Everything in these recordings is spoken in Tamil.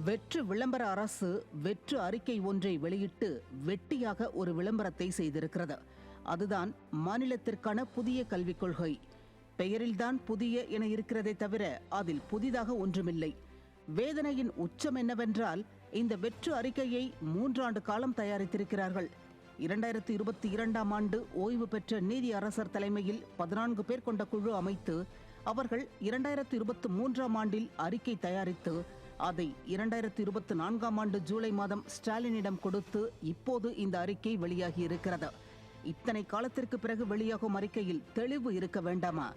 வெற்று விளம்பர அரசு வெற்று அறிக்கை ஒன்றை வெளியிட்டு வெட்டியாக ஒரு விளம்பரத்தை செய்திருக்கிறது. அதுதான் மாநிலத்திற்கான புதிய கல்விக் கொள்கை. பெயரில்தான் புதிய என இருக்கிறதே தவிர அதில் புதிதாக ஒன்றுமில்லை. வேதனையின் உச்சம் என்னவென்றால், இந்த வெற்று அறிக்கையை 3 ஆண்டு காலம் தயாரித்திருக்கிறார்கள். 2022ஆம் ஆண்டு ஓய்வு பெற்ற நீதி அரசர் தலைமையில் 14 பேர் கொண்ட குழு அமைத்து அவர்கள் 2023ஆம் ஆண்டில் அறிக்கை தயாரித்து அதை 2024ஆம் ஆண்டு ஜூலை மாதம் ஸ்டாலினிடம் கொடுத்து இப்போது இந்த அறிக்கை வெளியாகி இருக்கிறது. இத்தனை காலத்திற்கு பிறகு வெளியாகும் அறிக்கையில் தெளிவு இருக்க வேண்டாமா?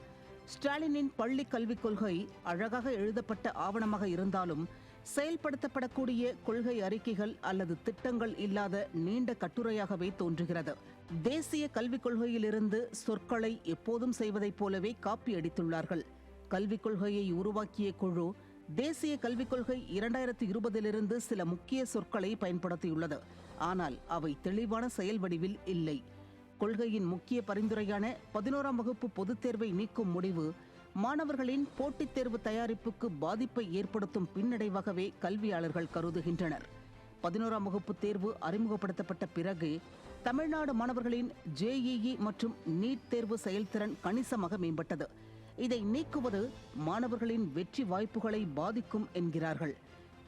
ஸ்டாலினின் பள்ளி கல்விக் கொள்கை அழகாக எழுதப்பட்ட ஆவணமாக இருந்தாலும் செயல்படுத்தப்படக்கூடிய கொள்கை அறிக்கைகள் அல்லது திட்டங்கள் இல்லாத நீண்ட கட்டுரையாகவே தோன்றுகிறது. தேசிய கல்விக் கொள்கையிலிருந்து சொற்களை எப்போதும் செய்வதைப் போலவே காப்பி அடித்துள்ளார்கள். கல்விக் கொள்கையை உருவாக்கிய குழு தேசிய கல்விக் கொள்கை 2020 சில முக்கிய சொற்களை பயன்படுத்தியுள்ளது. ஆனால் அவை தெளிவான செயல் வடிவில் இல்லை. கொள்கையின் முக்கிய பரிந்துரையான 11ஆம் வகுப்பு பொதுத் தேர்வை நீக்கும் முடிவு மாணவர்களின் போட்டித் தேர்வு தயாரிப்புக்கு பாதிப்பை ஏற்படுத்தும் பின்னடைவாகவே கல்வியாளர்கள் கருதுகின்றனர். 11ஆம் வகுப்பு தேர்வு அறிமுகப்படுத்தப்பட்ட பிறகு தமிழ்நாடு மாணவர்களின் JEE மற்றும் நீட் தேர்வு செயல்திறன் கணிசமாக மேம்பட்டது. இதை நீக்குவது மாணவர்களின் வெற்றி வாய்ப்புகளை பாதிக்கும் என்கிறார்கள்.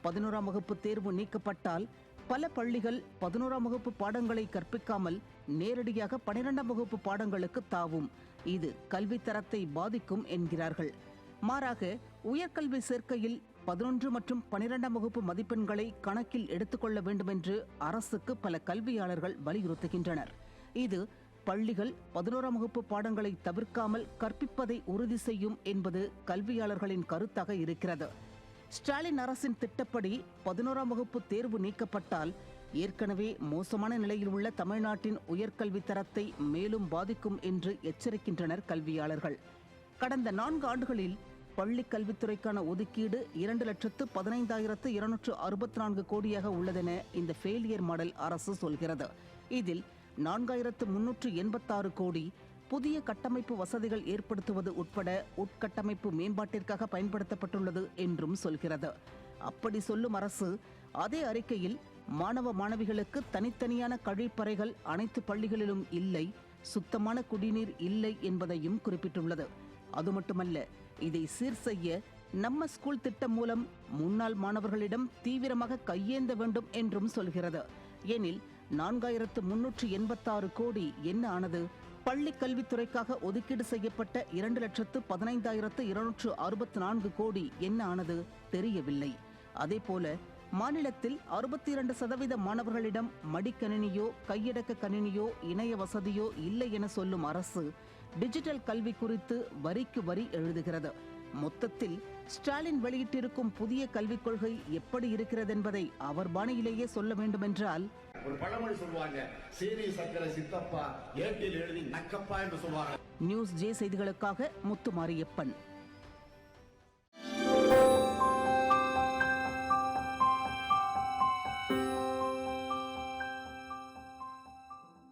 11ஆம் வகுப்பு தேர்வு நீக்கப்பட்டால் பல பள்ளிகள் 11ஆம் வகுப்பு பாடங்களை கற்பிக்காமல் நேரடியாக 12ஆம் வகுப்பு பாடங்களுக்கு தாவும். இது கல்வி தரத்தை பாதிக்கும் என்கிறார்கள். மாறாக உயர்கல்வி சேர்க்கையில் 11 மற்றும் 12ஆம் வகுப்பு மதிப்பெண்களை கணக்கில் எடுத்துக்கொள்ள வேண்டும் என்று அரசுக்கு பல கல்வியாளர்கள் வலியுறுத்துகின்றனர். இது பள்ளிகள் 11ஆம் வகுப்பு பாடங்களை தவிர்க்காமல் கற்பிப்பதை உறுதி செய்யும் என்பது கல்வியாளர்களின் கருத்தாக இருக்கிறது. ஸ்டாலின் அரசின் திட்டப்படி 11ஆம் வகுப்பு தேர்வு நீக்கப்பட்டால் ஏற்கனவே மோசமான நிலையில் உள்ள தமிழ்நாட்டின் உயர்கல்வி தரத்தை மேலும் பாதிக்கும் என்று எச்சரிக்கின்றனர் கல்வியாளர்கள். கடந்த 4 ஆண்டுகளில் பள்ளிக் கல்வித்துறைக்கான ஒதுக்கீடு 2,15,264 கோடியாக உள்ளதென இந்த ஃபெயிலியர் மாடல் அரசு சொல்கிறது. இதில் 4,386 கோடி புதிய கட்டமைப்பு வசதிகள் ஏற்படுத்துவது உட்பட உட்கட்டமைப்பு மேம்பாட்டிற்காக பயன்படுத்தப்பட்டுள்ளது என்றும் சொல்கிறது. அப்படி சொல்லும் அரசு அதே அறிக்கையில் மாணவ மாணவிகளுக்கு தனித்தனியான கழிப்பறைகள் அனைத்து பள்ளிகளிலும் இல்லை, சுத்தமான குடிநீர் இல்லை என்பதையும் குறிப்பிட்டுள்ளது. அது மட்டுமல்ல, இதை சீர் செய்ய நம்ம ஸ்கூல் திட்டம் மூலம் முன்னாள் மாணவர்களிடம் தீவிரமாக கையேந்த வேண்டும் என்றும் சொல்கிறது. எனில் 4,386 கோடி என்ன ஆனது? பள்ளி கல்வித்துறைக்காக ஒதுக்கீடு செய்யப்பட்ட 2,15,264 கோடி என்ன ஆனது? தெரியவில்லை. அதேபோல மாநிலத்தில் 62% மாணவர்களிடம் மடிக்கணினியோ கையடக்க கணினியோ இணைய வசதியோ இல்லை என சொல்லும் அரசு டிஜிட்டல் கல்வி குறித்து வரிக்கு வரி எழுதுகிறது. மொத்தத்தில் ஸ்டாலின் வெளியிட்டிருக்கும் புதிய கல்விக் கொள்கை எப்படி இருக்கிறது என்பதை அவர் பாணியிலேயே சொல்ல வேண்டுமென்றால், ஒரு பழமொழி சொல்வாங்க, சீனி சக்கரை சித்தப்பா ஏட்டில் எழுதி நக்கப்பா என்று சொல்வாங்க. நியூஸ் ஜே செய்திகளுக்காக முத்துமாரியப்பன்.